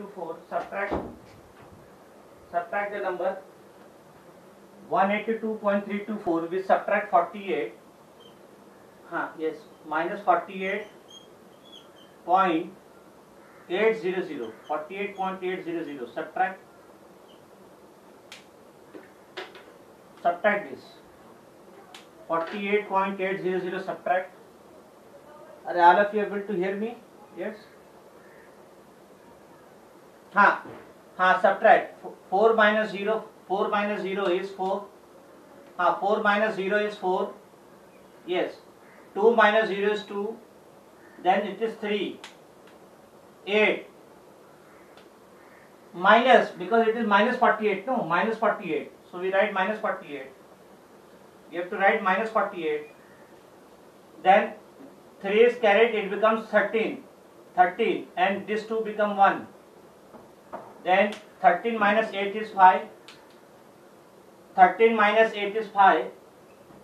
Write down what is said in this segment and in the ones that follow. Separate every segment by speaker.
Speaker 1: 182.324. Subtract the number 182.324. We subtract 48. Yes, minus 48.800. 48.800. Subtract this. 48.800 subtract. Are all of you able to hear me? Yes. Subtract. 4 minus 0. 4 minus 0 is 4. 4 minus 0 is 4. Yes. 2 minus 0 is 2. Then it is 3. 8. Minus, because it is minus 48. No, minus 48. So we write minus 48. You have to write minus 48. Then 3 is carried, it becomes 13. 13 and this 2 become 1. Then 13 minus 8 is 5. 13 minus 8 is 5.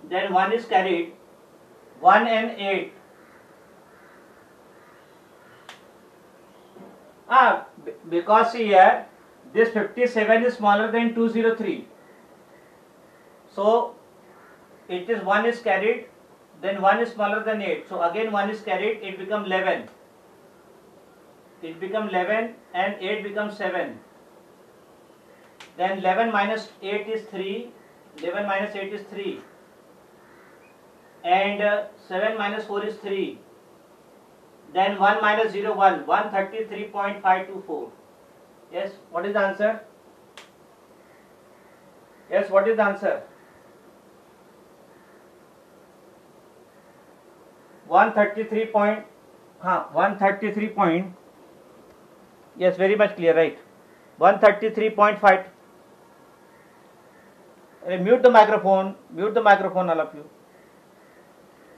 Speaker 1: Then 1 is carried. 1 and 8. Because here this 57 is smaller than 203. So it is 1 is carried, then 1 is smaller than 8. So again 1 is carried, it becomes 11. It becomes 11 and 8 becomes 7. Then 11 minus 8 is 3. 11 minus 8 is 3. And 7 minus 4 is 3. Then 1 minus 0, 1. 133.524. Yes, what is the answer? Yes, what is the answer? 133 point. Yes, very much clear, right? 133.5. Mute the microphone. Mute the microphone, all of you.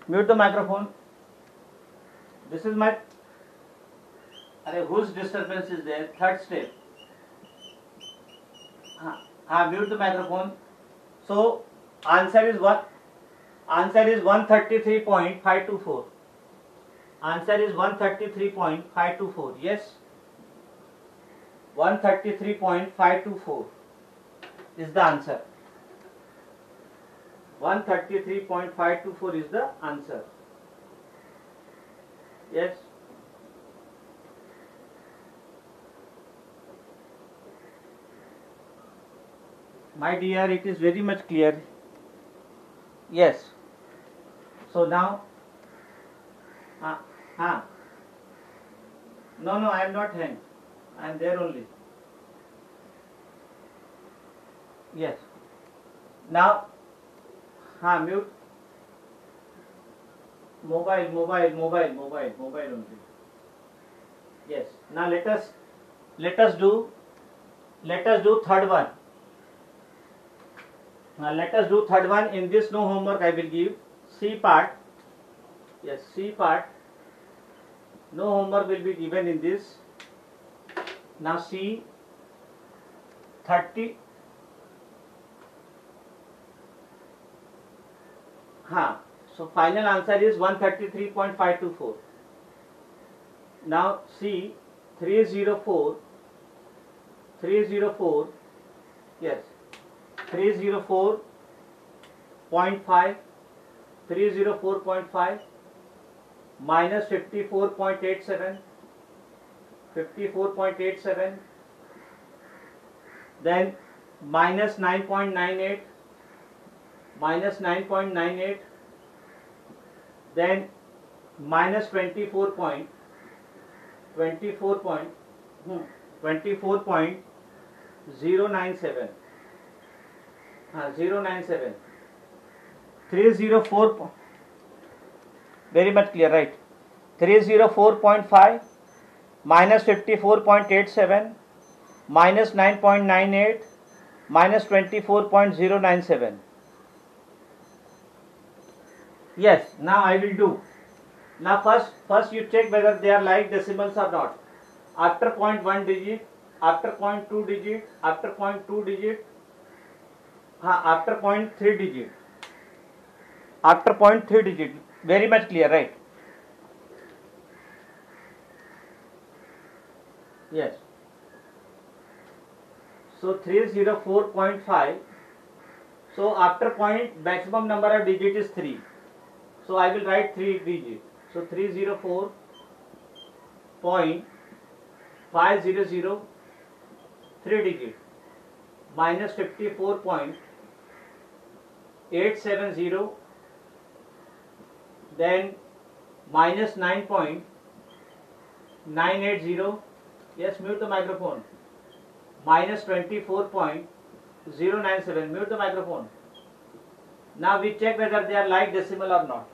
Speaker 1: Mute the microphone. This is my. Whose disturbance is there? Third step. Mute the microphone. So answer is what? Answer is 133.524. Answer is 133.524. Yes. 133.524 is the answer. 133.524 is the answer. Yes. My dear, it is very much clear. Yes. So now, no, I am not hanged. I am there only. Yes. Now, mute. Mobile only. Yes. Now let us do third one. Now let us do third one. In this no homework I will give. C part. Yes, C part. No homework will be given in this. Now C 30. So final answer is 133.524. Now C 304. Yes. 304.5 minus 54.87, then minus 9.98, then minus 24.097. 097. 304. Very much clear, right? 304.5 minus 54.87 minus 9.98 minus 24.097. Yes, now I will do. Now first you check whether they are like decimals or not. After 0.1 digit, after 0.2 digit, after 0.2 digit, after 0.3 digit. After 0.3 digit. Very much clear, right? Yes. So 304.5. So after point, maximum number of digit is 3. So I will write 3 digit. So 304.500, 3 digit, minus 54.870, then minus 9.980. Yes, mute the microphone. Minus 24.097. Mute the microphone. Now we check whether they are like decimal or not.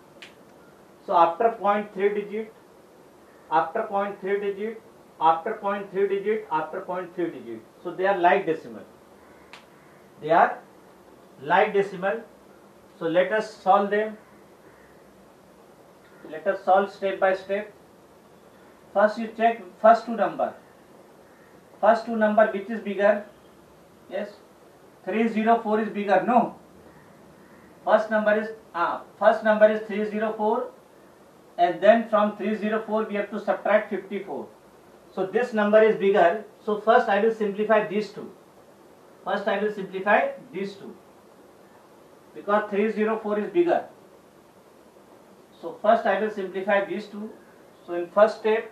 Speaker 1: So after point 3 digit, after point 3 digit, after point 3 digit, after point 3 digit. So they are like decimal. They are like decimal. So let us solve them. Let us solve step by step. First you check first two number. First two number which is bigger? Yes. 304 is bigger. No. First number is 304, and then from 304 we have to subtract 54. So this number is bigger. So first I will simplify these two. First I will simplify these two, because 304 is bigger. So first I will simplify these two. So in first step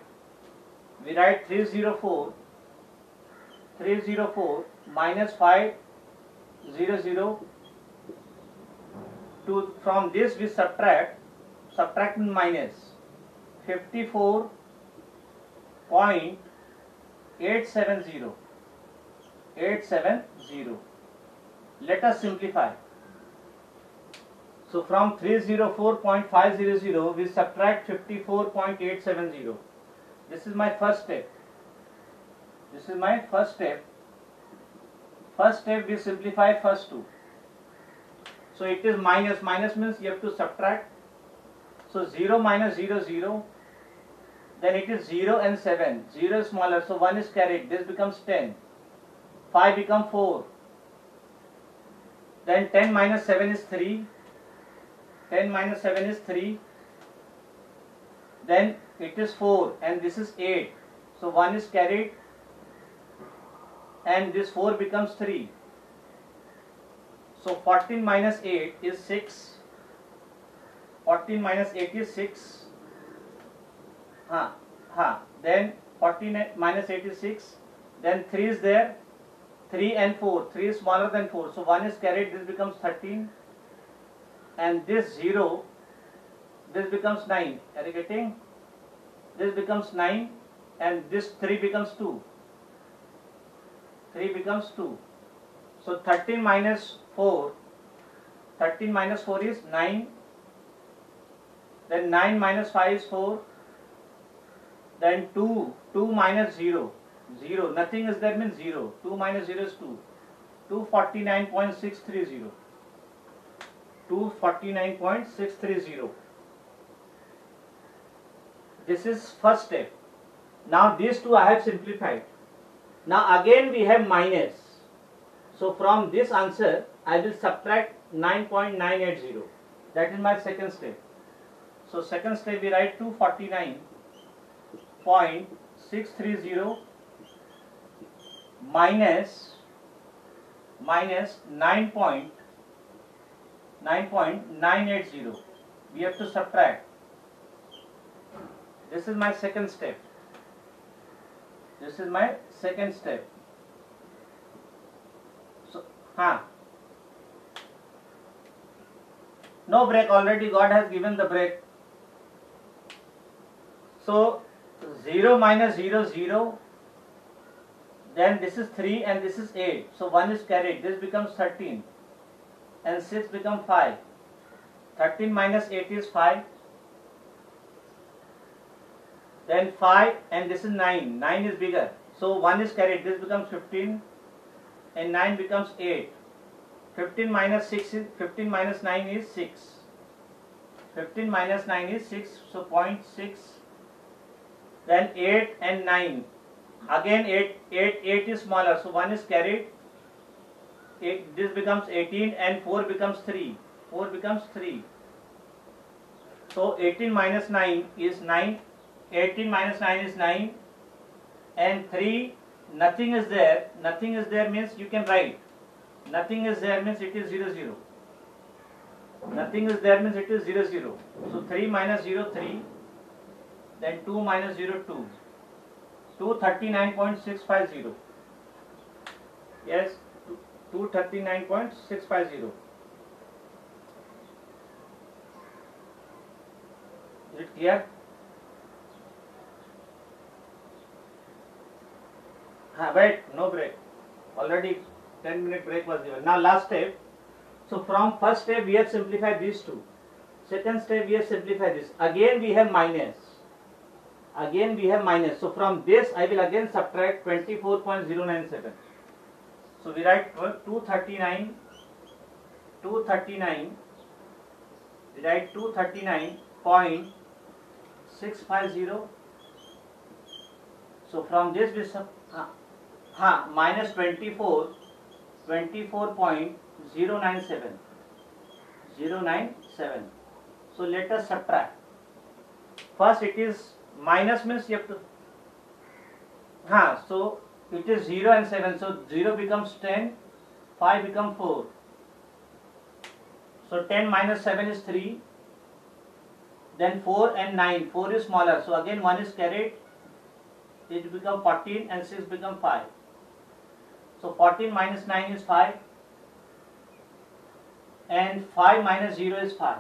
Speaker 1: we write 304 minus 500. From this we subtract minus 54.870. Let us simplify. So from 304.500 we subtract 54.870. This is my first step. This is my first step. First step we simplify first two. So it is minus. Minus means you have to subtract. So 0 minus 0, 0. Then it is 0 and 7. 0 is smaller, so 1 is carried. This becomes 10. 5 becomes 4. Then 10 minus 7 is 3. 10 minus 7 is 3. Then it is 4 and this is 8. So 1 is carried and this 4 becomes 3. So 14 minus 8 is 6. 14 minus 8 is 6. Then 14 minus 8 is 6. Then 3 is there. 3 and 4. 3 is smaller than 4. So 1 is carried. This becomes 13. And this 0, this becomes 9. Are you getting? This becomes 9. And this 3 becomes 2. 3 becomes 2. So 13 minus 4. 13 minus 4 is 9. Then 9 minus 5 is 4. Then 2. 2 minus 0. 0. Nothing is there means 0. 2 minus 0 is 2. 249.630. 249.630. This is first step. Now these two I have simplified. Now again we have minus. So from this answer I will subtract 9.980. That is my second step. So second step we write 249.630 minus 9.980. We have to subtract. This is my second step. This is my second step. So, no break, already God has given the break. So 0 minus 0, 0. Then this is 3 and this is 8. So 1 is carried. This becomes 13. And 6 becomes 5. 13 minus 8 is 5. Then 5 and this is 9. 9 is bigger. So 1 is carried. This becomes 15. And 9 becomes 8. 15 minus 6 is 15 minus 9 is 6. 15 minus 9 is 6. So 0.6. Then 8 and 9. Again 8 is smaller. So 1 is carried. This becomes 18 and 4 becomes 3. 4 becomes 3. So 18 minus 9 is 9. 18 minus 9 is 9. And 3 nothing is there. Nothing is there means you can write. Nothing is there means it is 0, 0. Nothing is there means it is 0, 0. So 3 minus 0, 3. Then 2 minus 0, 2. 239.650. Yes, 239.650. Is it clear? Wait, no break. Already 10-minute break was given. Now last step. So from first step we have simplified these two. Second step we have simplified this. Again we have minus. Again we have minus. So from this I will again subtract 24.097. So we write 239. We write 239.650. So from this we minus 24.097. So let us subtract. First it is minus means you have to so it is 0 and 7. So 0 becomes 10, 5 becomes 4. So 10 minus 7 is 3. Then 4 and 9. 4 is smaller. So again 1 is carried. It becomes 14 and 6 becomes 5. So 14 minus 9 is 5. And 5 minus 0 is 5.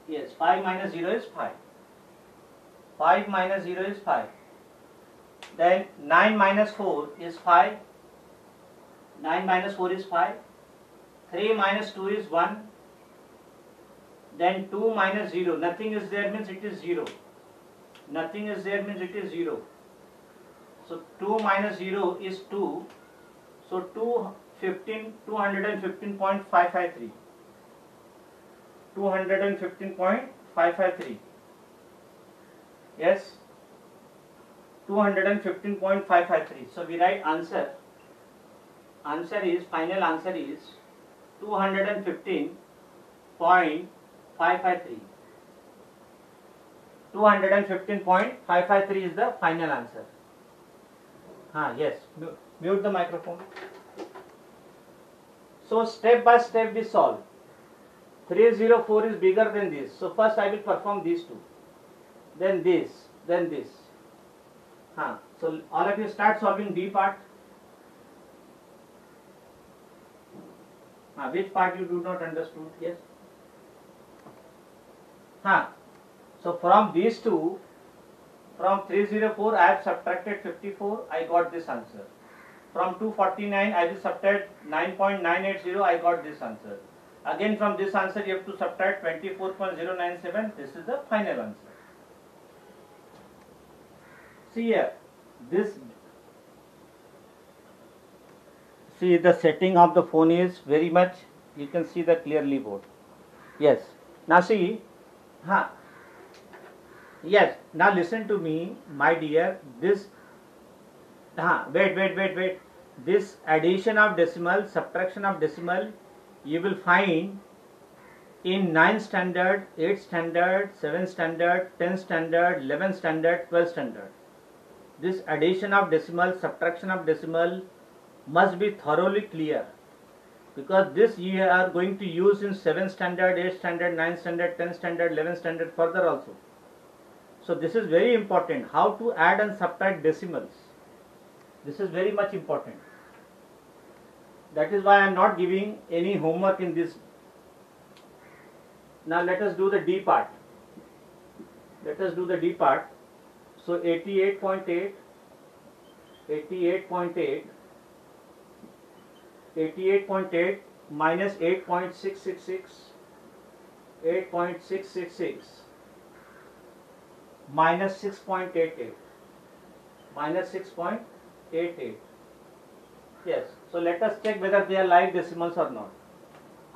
Speaker 1: Yes, 5 minus 0 is 5. 5 minus 0 is 5. Then 9 minus 4 is 5. 9 minus 4 is 5. 3 minus 2 is 1. Then 2 minus 0. Nothing is there means it is 0. Nothing is there means it is 0. So 2 minus 0 is 2. So 215.553. 215.553. Yes. 215.553. So we write answer. Answer is, final answer is 215.553. 215.553 is the final answer. Yes. Mute the microphone. So step by step we solve. 304 is bigger than this. So first I will perform these two. Then this. Then this. So all of you start solving D part. Which part you do not understood? Yes. So from these two, from 304 I have subtracted 54, I got this answer. From 249 I will subtract 9.980, I got this answer. Again from this answer you have to subtract 24.097, this is the final answer. See here, see the setting of the phone is very much, you can see the clearly board. Yes. Now see, yes, now listen to me, my dear. This, wait. This addition of decimal, subtraction of decimal, you will find in 9 standard, 8 standard, 7 standard, 10 standard, 11 standard, 12 standard. This addition of decimal, subtraction of decimal must be thoroughly clear, because this you are going to use in 7 standard, 8 standard, 9 standard, 10 standard, 11 standard, further also. So this is very important, how to add and subtract decimals. This is very much important. That is why I am not giving any homework in this. Now let us do the D part. Let us do the D part. So 88.8 minus 8.666 minus 6.88 Yes, so let us check whether they are like decimals or not.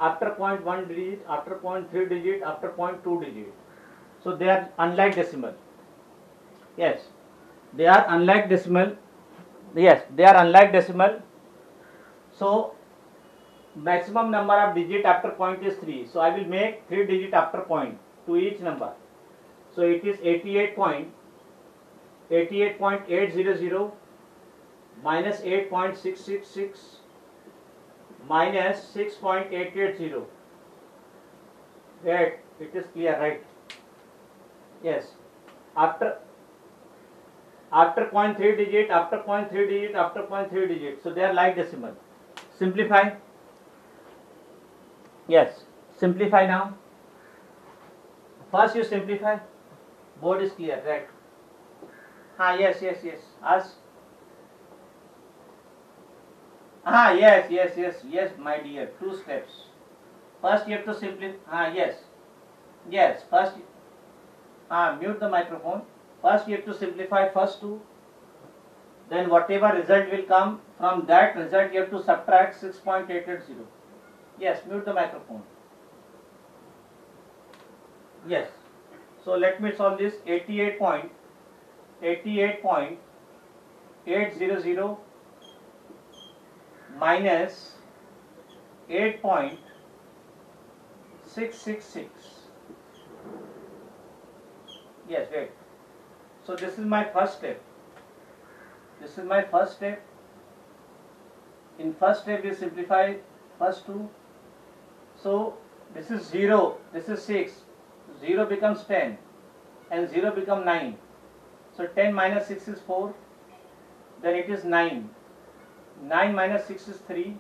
Speaker 1: After 0.1 digit, after 0.3 digit, after 0.2 digit. So they are unlike decimal. Yes, they are unlike decimal. Yes, they are unlike decimal. So maximum number of digit after point is 3. So I will make 3 digit after point to each number. So it is 88.800, minus 8.666 minus 6.880. Right, it is clear, right? Yes. After 0.3 digit, after 0.3 digit, after 0.3 digit. So they are like decimal. Simplify. Yes. Simplify now. First you simplify. Board is clear, right? Yes. Ask. Yes, my dear. 2 steps. First you have to simplify. Yes. First, mute the microphone. First you have to simplify first 2. Then whatever result will come from that result, you have to subtract 6.880. Yes, mute the microphone. Yes. So let me solve this. 88.800 minus 8.666. Yes, wait. So this is my first step. In first step we simplify first 2. So this is 0, this is 6. 0 becomes 10 and 0 becomes 9. So 10 minus 6 is 4. Then it is 9. 9 minus 6 is 3.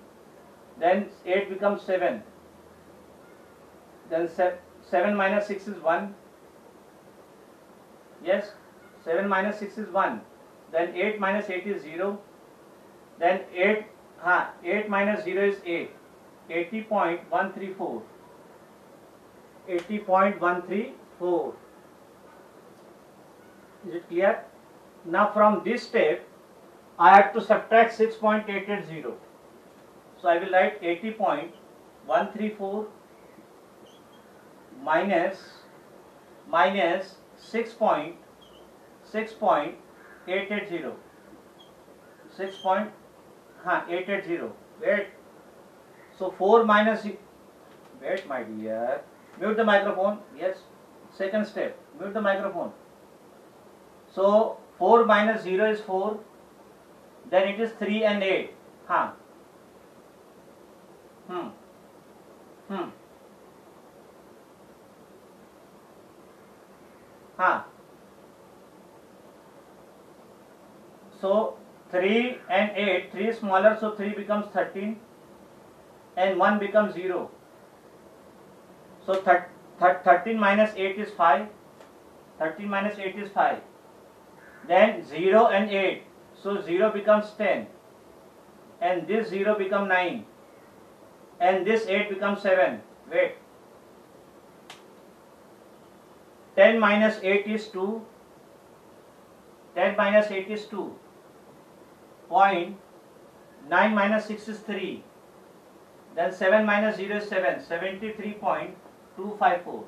Speaker 1: Then 8 becomes 7. Then 7 minus 6 is 1. Yes, 7 minus 6 is 1. Then 8 minus 8 is 0. Then 8 minus 0 is 8. 80.134. 80.134. Is it clear? Now from this step, I have to subtract 6.880. So I will write 80.134 minus 6.880. 6.880. Wait. So 4 minus. Wait, my dear. Mute the microphone. Yes. Second step. Mute the microphone. So 4 minus 0 is 4. Then it is 3 and 8. So 3 and 8, 3 is smaller, so 3 becomes 13 and 1 becomes 0. So 13 minus 8 is 5. 13 minus 8 is 5. Then 0 and 8. So 0 becomes 10. And this 0 becomes 9. And this 8 becomes 7. Wait. 10 minus 8 is 2. 10 minus 8 is 2. 9 minus 6 is 3. Then 7 minus 0 is 7. 73.254.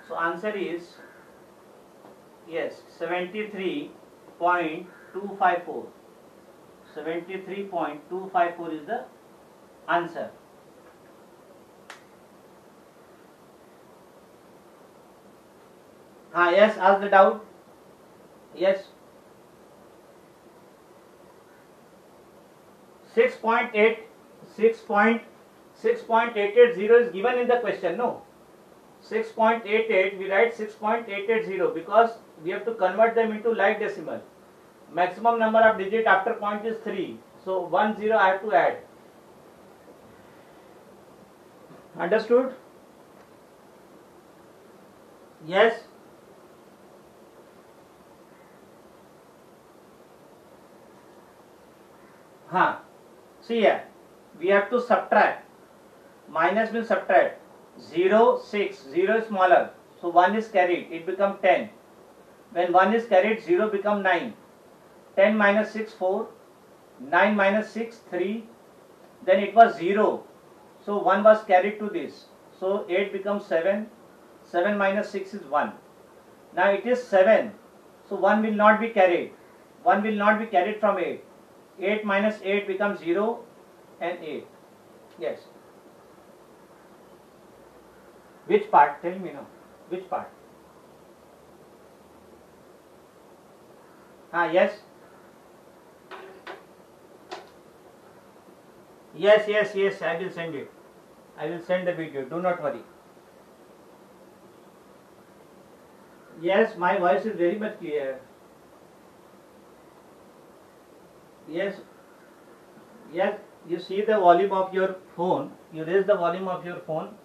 Speaker 1: So answer is, yes, 73.254. 73.254 is the answer. Yes, ask the doubt. Yes. 6.880 is given in the question, no? 6.88, we write 6.880 because we have to convert them into like decimal. Maximum number of digit after point is 3. So 1 0 I have to add. Understood? Yes. See here, we have to subtract. Minus means subtract. 0, 6. 0 is smaller. So 1 is carried. It becomes 10. When 1 is carried, 0 becomes 9. 10 minus 6, 4. 9 minus 6, 3. Then it was 0. So 1 was carried to this. So 8 becomes 7. 7 minus 6 is 1. Now it is 7. So 1 will not be carried. 1 will not be carried from 8. 8 minus 8 becomes 0 and 8. Yes. Which part? Tell me now. Which part? Yes, yes, yes, I will send it. I will send the video, do not worry. Yes, my voice is very much clear. Yes, yes, you see the volume of your phone, you raise the volume of your phone.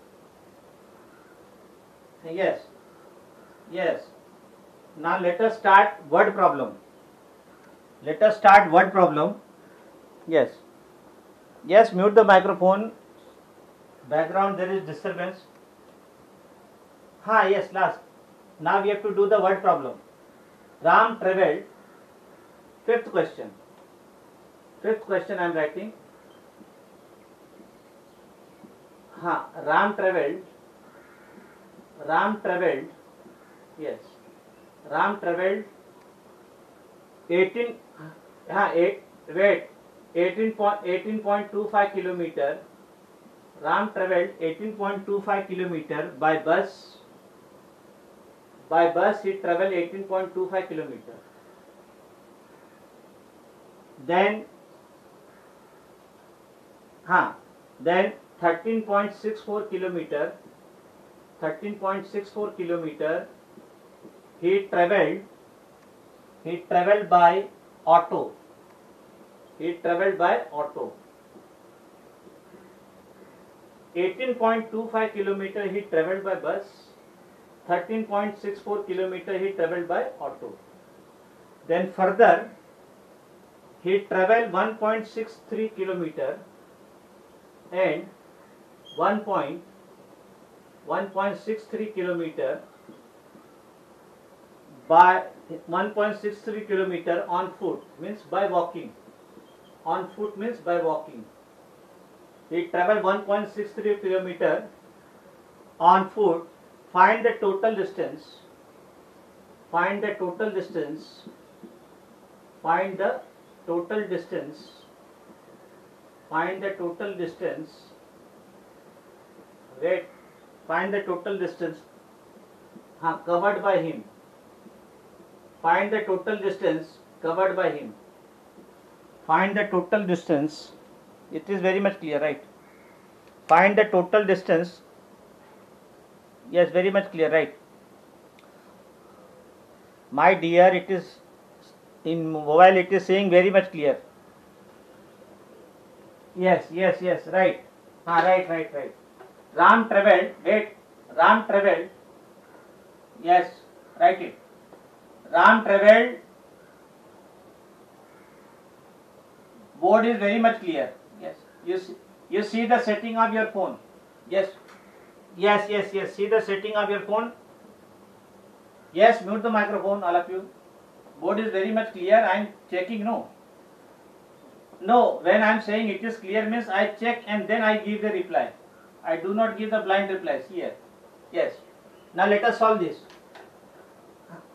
Speaker 1: Yes, yes. Now let us start word problem. Let us start word problem. Yes. Yes, mute the microphone. Background there is disturbance. Yes, last. Now we have to do the word problem. Ram traveled. Fifth question. Fifth question I am writing. Ram traveled. Ram traveled. Yes. Ram traveled 18. Wait. 18.25 kilometer. Ram traveled 18.25 kilometer by bus. By bus he traveled 18.25 kilometer. Then 13.64 kilometer. 13.64 kilometer he traveled by auto. He traveled by auto. 18.25 kilometer he traveled by bus. 13.64 kilometer he traveled by auto. Then further he traveled 1.63 kilometer and 1.63 kilometer by 1.63 kilometer on foot, means by walking. On foot means by walking. He traveled 1.63 kilometer on foot. Find the total distance. Find the total distance. Find the total distance. Find the total distance. Wait. Find the total distance covered by him. Find the total distance covered by him. Find the total distance. It is very much clear, right? Find the total distance. Yes, very much clear, right? My dear, it is in mobile, it is saying very much clear. Yes, right. Right. Ram traveled. Wait. Ram traveled. Yes, write it. Ram traveled. Board is very much clear. Yes. You see the setting of your phone. Yes. See the setting of your phone. Yes, mute the microphone, all of you. Board is very much clear. I am checking. No, when I am saying it is clear means I check and then I give the reply. I do not give the blind replies here. Yes. Now let us solve this.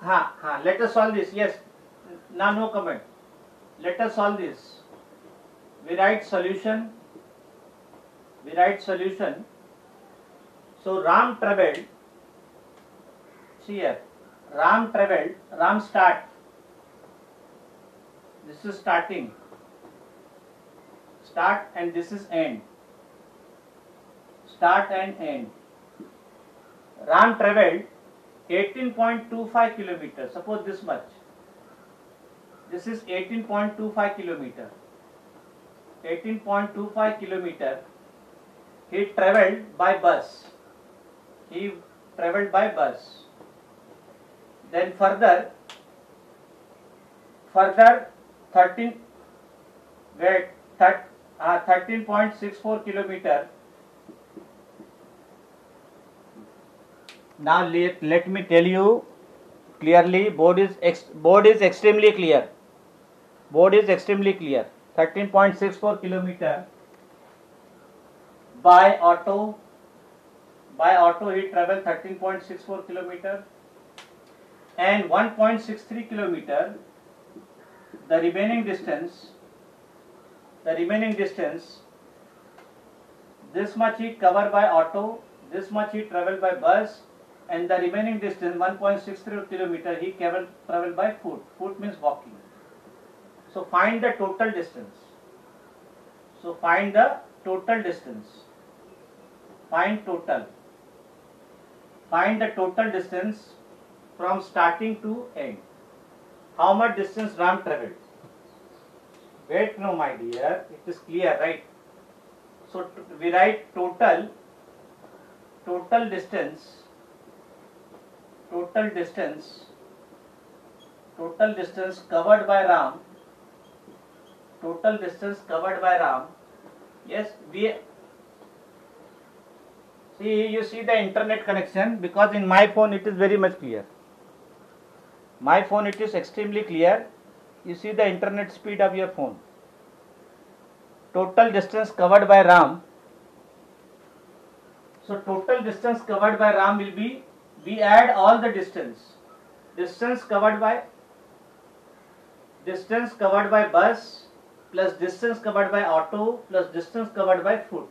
Speaker 1: Let us solve this. Yes. Now no comment. Let us solve this. We write solution. So Ram traveled. See here. Ram traveled. Ram start. This is starting. Start and this is end. Start and end. Ram traveled 18.25 kilometers. Suppose this much. This is 18.25 kilometer. 18.25 kilometer. He traveled by bus. Then further 13.64 kilometer. Now let me tell you clearly. Board is extremely clear. 13.64 kilometer by auto. He traveled 13.64 kilometer and 1.63 kilometer. The remaining distance. This much he covered by auto. This much he traveled by bus. And the remaining distance 1.63 kilometer he traveled by foot. Foot means walking. So find the total distance. So find the total distance. Find total. Find the total distance from starting to end. How much distance Ram traveled? Wait, no, my dear. It is clear, right? So we write total distance. Total distance covered by Ram. Total distance covered by Ram. Yes, we see. You see the internet connection, because in my phone it is very much clear. My phone it is extremely clear. You see the internet speed of your phone. Total distance covered by Ram. So total distance covered by Ram will be, we add all the distance. Distance covered by bus plus distance covered by auto plus distance covered by foot.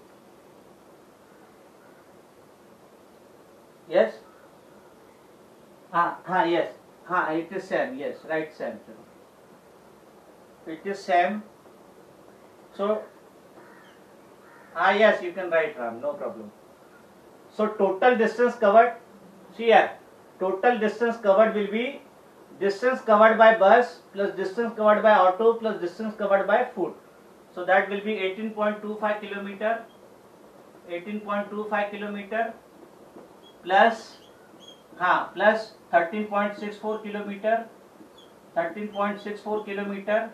Speaker 1: Yes? Yes. It is same. Yes, right, same. It is same. So, yes, you can write Ram, no problem. So total distance covered, see here, total distance covered will be distance covered by bus plus distance covered by auto plus distance covered by foot. So that will be 18.25 kilometer, 18.25 kilometer plus 13.64 kilometer, 13.64 kilometer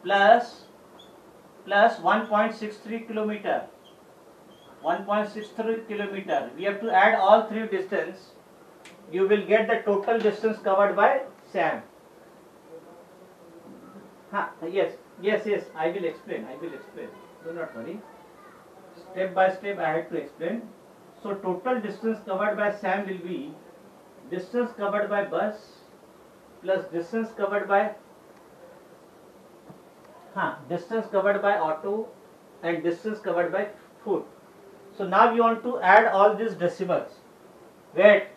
Speaker 1: plus 1.63 kilometer, 1.63 kilometer. We have to add all three distance. You will get the total distance covered by Sam. Yes. I will explain. Do not worry. Step by step I have to explain. So total distance covered by Sam will be distance covered by bus plus distance covered by auto and distance covered by foot. So now we want to add all these decimals. Wait,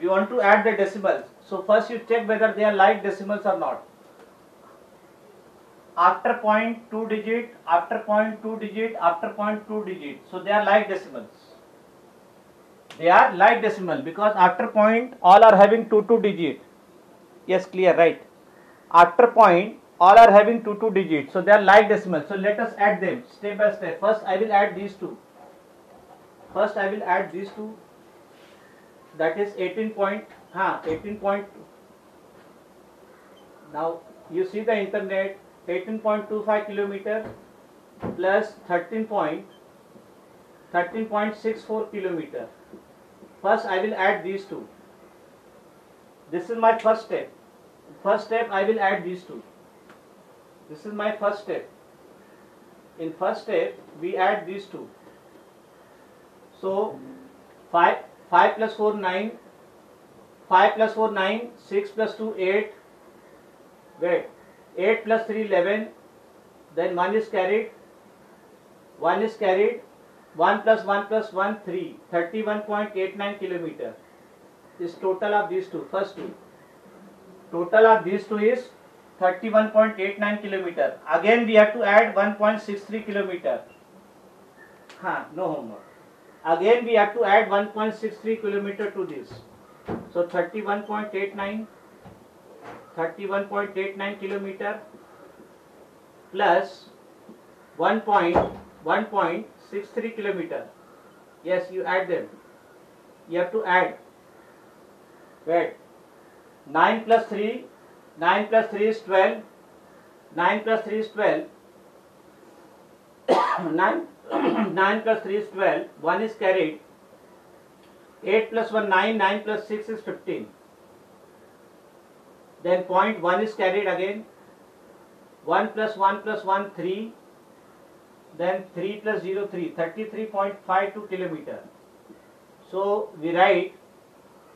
Speaker 1: we want to add the decimals. So first you check whether they are like decimals or not. After point 2 digit, after point 2 digit, after point 2 digit. So they are like decimals. They are like decimal because after point all are having 2 digit. Yes, clear, right? After point all are having 2 digit. So they are like decimal. So let us add them step by step. First I will add these two. That is 18 point. Now you see the internet. 18.25 kilometer plus 13.64 kilometer. First I will add these two. This is my first step. First step I will add these two. This is my first step. In first step we add these two. So 5 plus 4 9. 5 plus 4 9. 6 plus 2 8. Wait. 8 plus 3 11. Then 1 is carried. 1 is carried. 1 plus 1 plus 1 3. 31.89 kilometer is total of these two. First two. Total of these two is 31.89 kilometer. Again we have to add 1.63 kilometer. No homework. Again we have to add 1.63 kilometer to this. So 31.89 kilometer plus 1.63 kilometer. Yes, you add them. You have to add. Wait. 9 plus 3 is 12. 9 plus 3 is 12. 9 plus 3 is 12. 1 is carried. 8 plus 1 9. 9 plus 6 is 15. Then point 1 is carried again. 1 plus 1 plus 1 3. Then 3 plus 0 3. 33.52 kilometer. So we write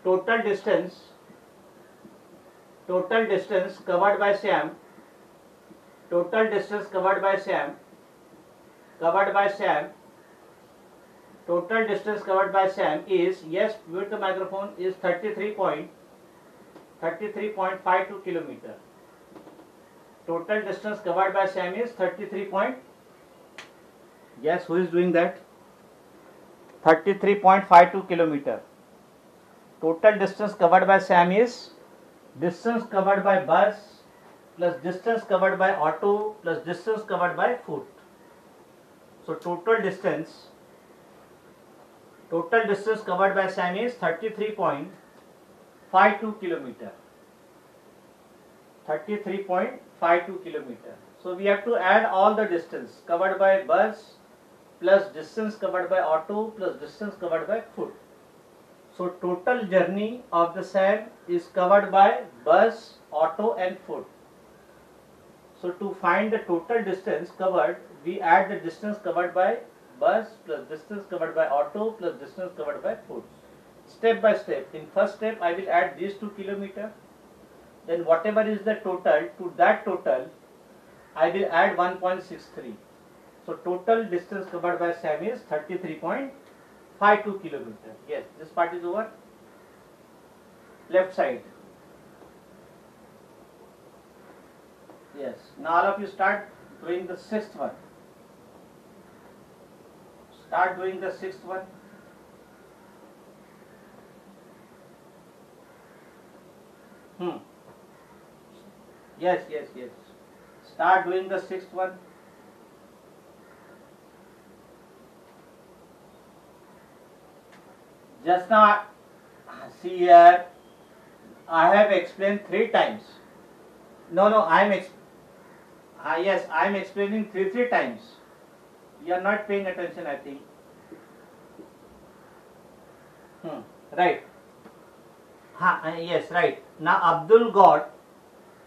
Speaker 1: total distance covered by Sam. Total distance covered by Sam. Total distance covered by Sam is, yes, with the microphone, is 33.52 kilometer. Total distance covered by Sam is 33.52 Yes, who is doing that? 33.52 kilometer. Total distance covered by Sam is distance covered by bus plus distance covered by auto plus distance covered by foot. So total distance covered by Sam is 33.52 kilometer. 33.52 kilometer. So we have to add all the distance covered by bus plus distance covered by auto plus distance covered by foot. So total journey of the Sam is covered by bus, auto and foot. So to find the total distance covered, we add the distance covered by bus plus distance covered by auto plus distance covered by foot. Step by step. In first step, I will add these 2 kilometers. Then whatever is the total, to that total, I will add 1.63. So total distance covered by Sam is 33.52 kilometers. Yes, this part is over. Left side. Yes. Now all of you start doing the sixth one. Start doing the sixth one. Yes. Start doing the sixth one. Just now, see here, I have explained 3 times. No, I am explaining three times. You are not paying attention, I think. Right. Yes, right. Now Abdul got.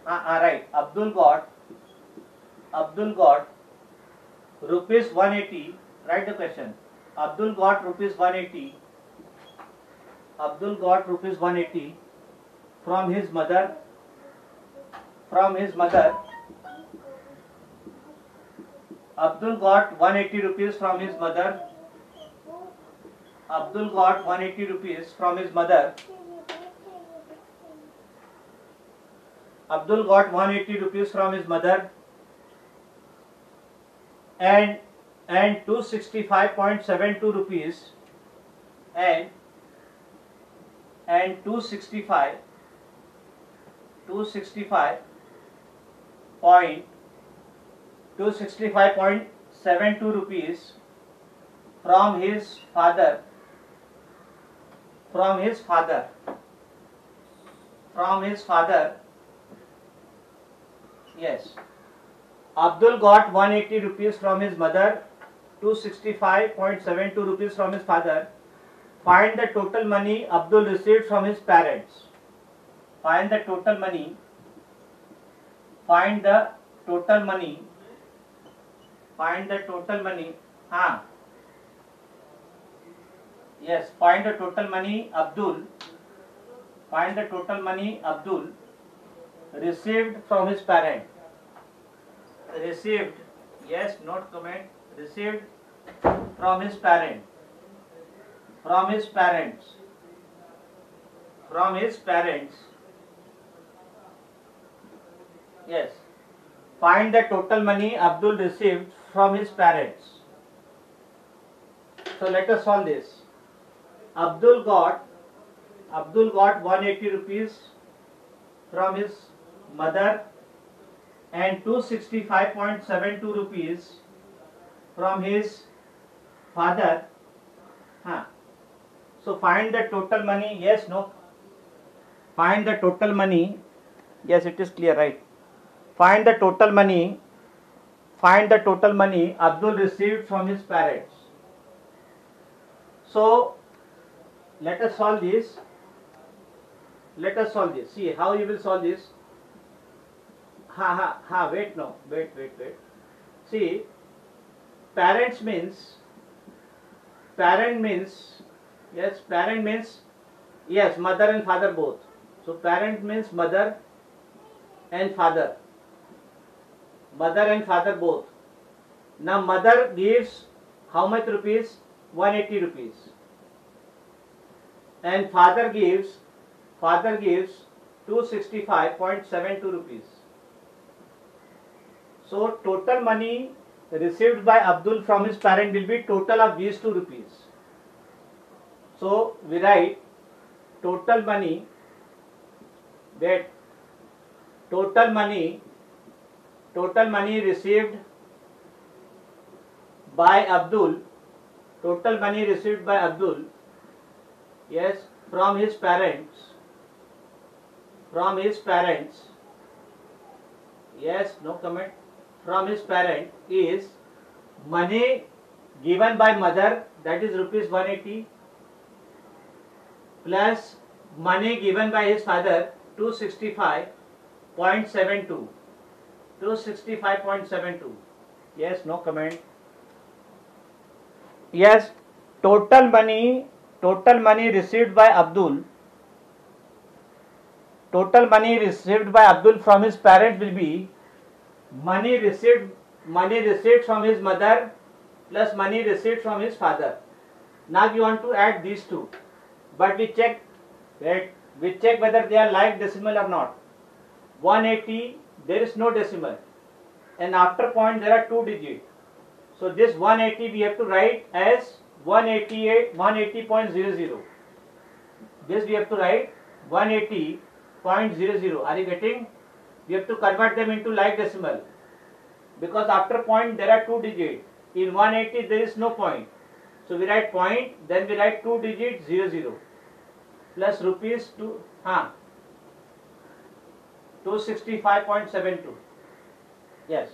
Speaker 1: Right. Abdul got rupees 180. Write the question. Abdul got rupees 180. Abdul got rupees 180 from his mother. Abdul got 180 rupees from his mother. Abdul got 180 rupees from his mother. Abdul got 180 rupees from his mother and 265.72 rupees and 265.72 rupees from his father. Yes. Abdul got 180 rupees from his mother, 265.72 rupees from his father. Find the total money Abdul received from his parents. Find the total money. Yes, find the total money Abdul received from his parent. Received, yes, not comment. Received from his parent. From his parents. Yes. Find the total money Abdul received from his parents. So let us solve this. Abdul got 180 rupees from his mother and 265.72 rupees from his father. So find the total money. Yes, no. Find the total money. Yes, it is clear, right? Find the total money Abdul received from his parents. So let us solve this. See how you will solve this. Wait. See, parent means yes, mother and father both. So parent means mother and father both. Now mother gives how much rupees? 180 rupees. And father gives 265.72 rupees. So total money received by Abdul from his parent will be total of these 2 rupees. So we write total money, that total money received by Abdul, total money received by Abdul, yes, from his parents, yes, no comment, from his parent is money given by mother, that is rupees 180, plus money given by his father 265.72. 265.72. Yes, no comment. Yes, total money received by Abdul, total money received by Abdul from his parent will be money received from his mother plus money received from his father. Now we want to add these two, but we check whether they are like decimal or not. 180, there is no decimal, and after point there are 2 digits. So this 180 we have to write as 180.00. This we have to write 180.00. Are you getting? We have to convert them into like decimal, because after point there are 2 digits. In 180 there is no point. So we write point, then we write 2 digits 00 plus rupees 265.72. Yes.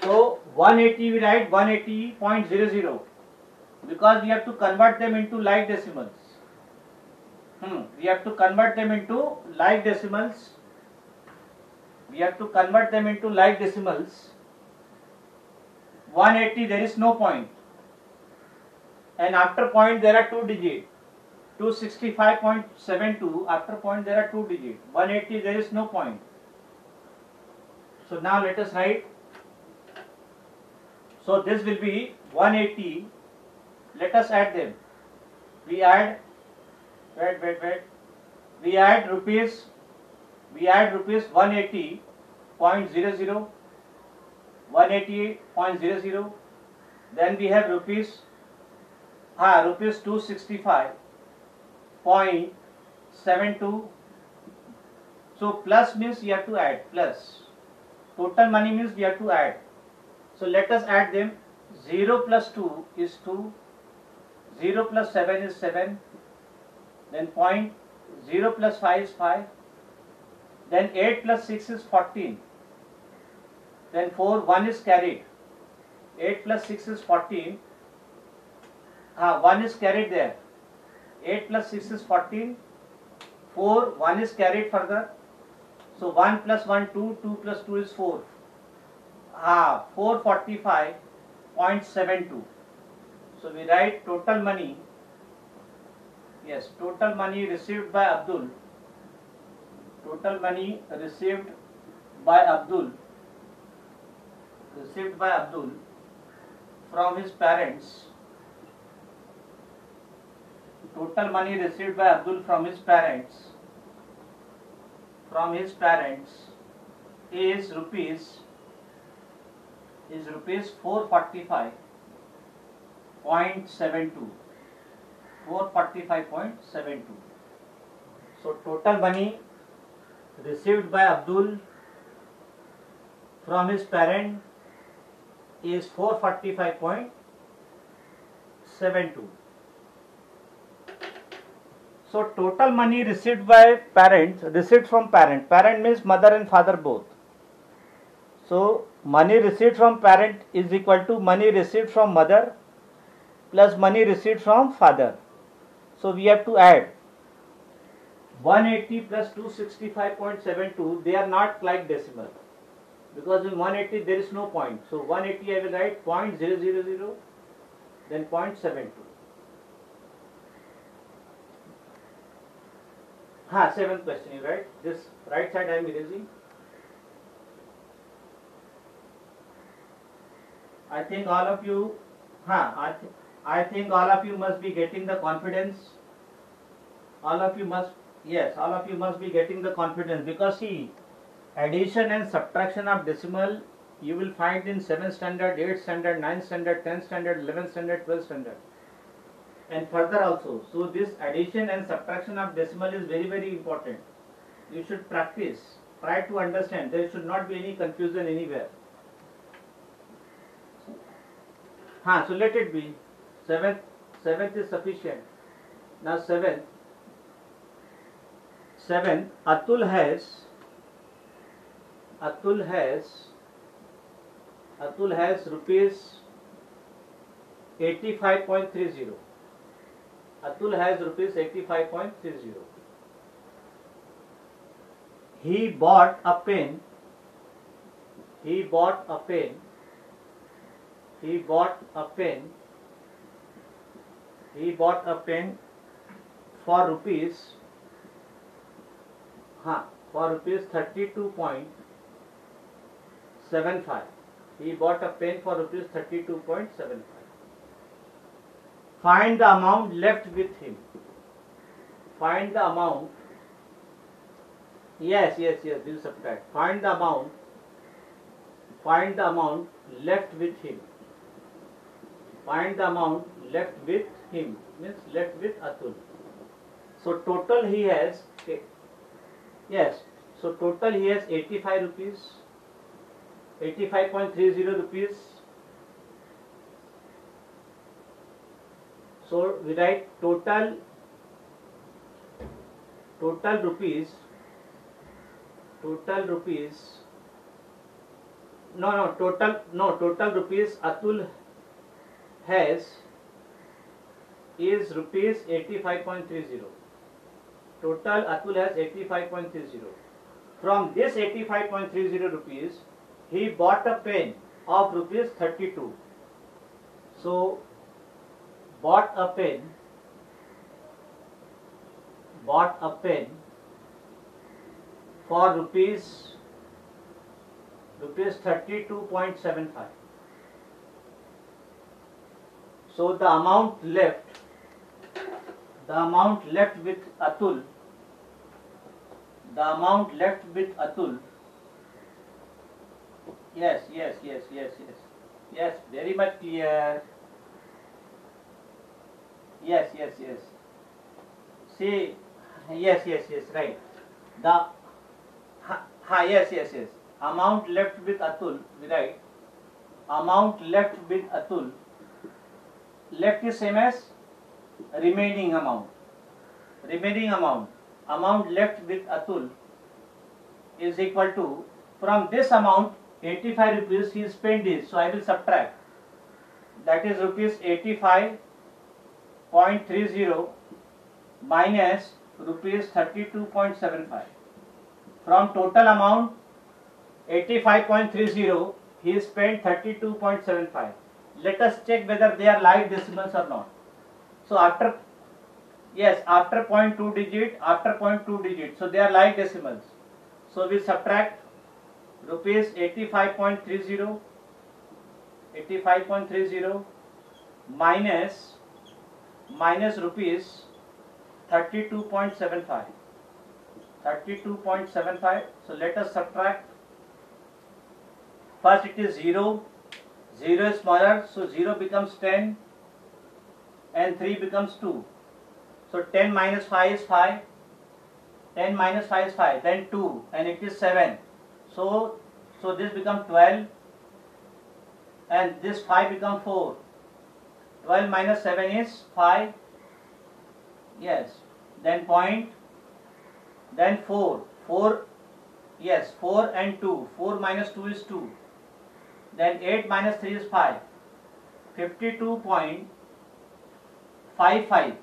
Speaker 1: So 180 we write 180.00 because we have to convert them into like decimals. We have to convert them into like decimals. 180 there is no point, and after point there are 2 digits. 265.72, after point there are 2 digits. 180 there is no point. So now let us write. So this will be 180. Let us add them. We add we add rupees 180.00, 180.00. Then we have rupees 265.72. So plus means you have to add, plus total money means we have to add. So let us add them. 0 plus 2 is 2, 0 plus 7 is 7, then point, 0 plus 5 is 5, then 8 plus 6 is 14, then 4, 1 is carried, 8 plus 6 is 14, 1 is carried there, 8 plus 6 is 14, 4, 1 is carried further, so 1 plus 1, 2, 2 plus 2 is 4, 445.72. So we write total money, yes, total money received by Abdul, total money received by Abdul from his parents, total money received by Abdul from his parents is rupees 445.72. 445.72. So total money received by Abdul from his parent is 445.72. So total money received by parents, received from parent. Parent means mother and father both. So money received from parent is equal to money received from mother plus money received from father. So we have to add 180 plus 265.72. They are not like decimal, because in 180 there is no point. So 180 I will write 0.000, then 0.72. Seventh question, you write this right side I am erasing. I think all of you, I think all of you must be getting the confidence. All of you must be getting the confidence, because see, addition and subtraction of decimal you will find in 7th standard, 8th standard, 9th standard, 10th standard, 11th standard, 12th standard, and further also. So this addition and subtraction of decimal is very, very important. You should practice, try to understand. There should not be any confusion anywhere. So let it be. 7th is sufficient. Now 7th, Atul has rupees 85.30. Atul has rupees 85.30. He bought a pen for rupees 32.75. He bought a pen for rupees 32.75. Find the amount left with him. Find the amount. Yes, we'll subtract. Find the amount left with him. Find the amount left with him, means left with Atul. So total he has, total he has 85 rupees, 85.30 rupees. So we write total rupees. Total rupees Atul has is rupees 85.30. Total Atul has 85.30. From this 85.30 rupees, he bought a pen of rupees 32. So bought a pen for rupees 32.75. So the amount left with Atul, yes, very much clear. Yes. See, yes, right. The yes. Amount left with Atul, we write amount left with Atul. Left is same as remaining amount. Amount left with Atul is equal to, from this amount 85 rupees he spent this, so I will subtract. That is rupees 85.30 minus rupees 32.75. From total amount 85.30 he spent 32.75. Let us check whether they are like decimals or not. So after 0.2 digit, so they are like decimals. So we subtract rupees 85.30 minus rupees 32.75. So let us subtract. First it is 0 is smaller, so 0 becomes 10 and 3 becomes 2. So 10 minus 5 is 5, 10 minus 5 is 5, then 2, and it is 7. So this becomes 12 and this 5 becomes 4. 12 minus 7 is 5, yes, then point, then 4 and 2, 4 minus 2 is 2. Then 8 minus 3 is 5. 52.55.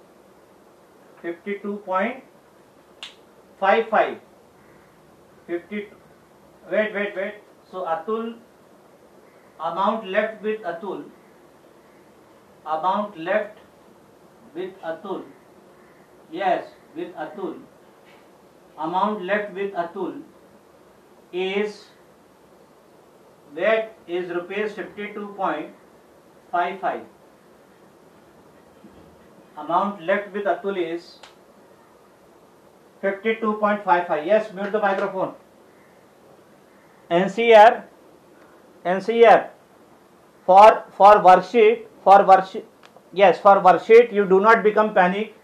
Speaker 1: Wait. So Atul, amount left with Atul. Yes, with Atul. Amount left with Atul is, that is rupees 52.55. Amount left with Atul is 52.55. Yes, mute the microphone. NCR NCR for worksheet yes, for worksheet you do not become panic.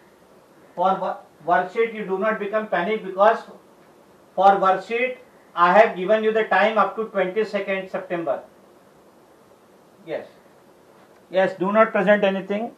Speaker 1: For worksheet you do not become panic, because for worksheet I have given you the time up to 22nd September. Yes, do not present anything.